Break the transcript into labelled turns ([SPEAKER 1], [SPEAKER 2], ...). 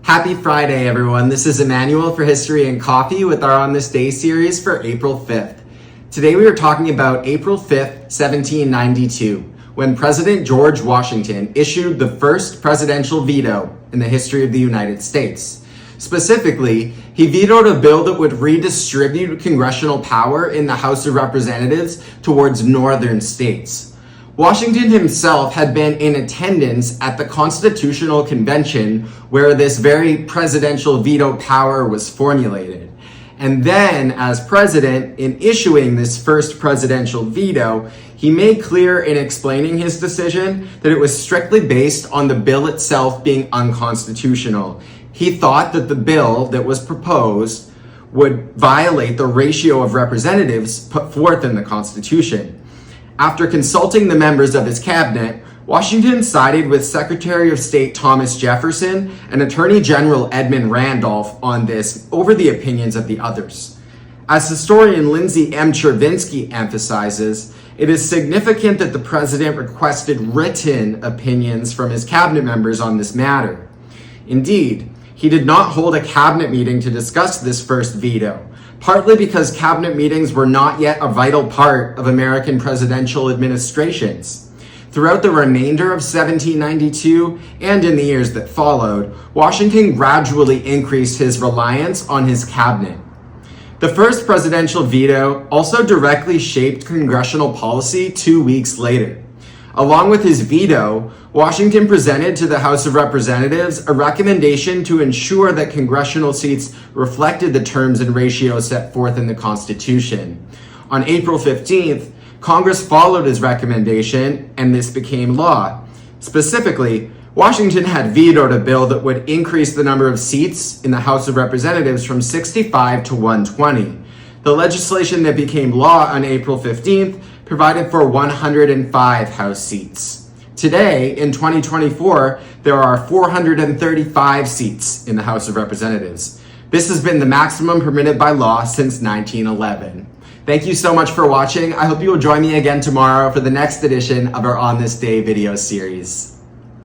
[SPEAKER 1] Happy Friday, everyone. This is Emmanuel for History and Coffee with our On This Day series for April 5th. Today we are talking about April 5th, 1792, when President George Washington issued the first presidential veto in the history of the United States. Specifically, he vetoed a bill that would redistribute congressional power in the House of Representatives towards northern states. Washington himself had been in attendance at the Constitutional Convention where this very presidential veto power was formulated. And then, as president, in issuing this first presidential veto, he made clear in explaining his decision that it was strictly based on the bill itself being unconstitutional. He thought that the bill that was proposed would violate the ratio of representatives put forth in the Constitution. After consulting the members of his cabinet, Washington sided with Secretary of State Thomas Jefferson and Attorney General Edmund Randolph on this over the opinions of the others. As historian Lindsay M. Chervinsky emphasizes, it is significant that the president requested written opinions from his cabinet members on this matter. Indeed, he did not hold a cabinet meeting to discuss this first veto, partly because cabinet meetings were not yet a vital part of American presidential administrations. Throughout the remainder of 1792 and in the years that followed, Washington gradually increased his reliance on his cabinet. The first presidential veto also directly shaped congressional policy 2 weeks later. Along with his veto, Washington presented to the House of Representatives a recommendation to ensure that congressional seats reflected the terms and ratios set forth in the Constitution. On April 15th, Congress followed his recommendation, and this became law. Specifically, Washington had vetoed a bill that would increase the number of seats in the House of Representatives from 65 to 120. The legislation that became law on April 15th provided for 105 House seats. Today, in 2024, there are 435 seats in the House of Representatives. This has been the maximum permitted by law since 1911. Thank you so much for watching. I hope you will join me again tomorrow for the next edition of our On This Day video series.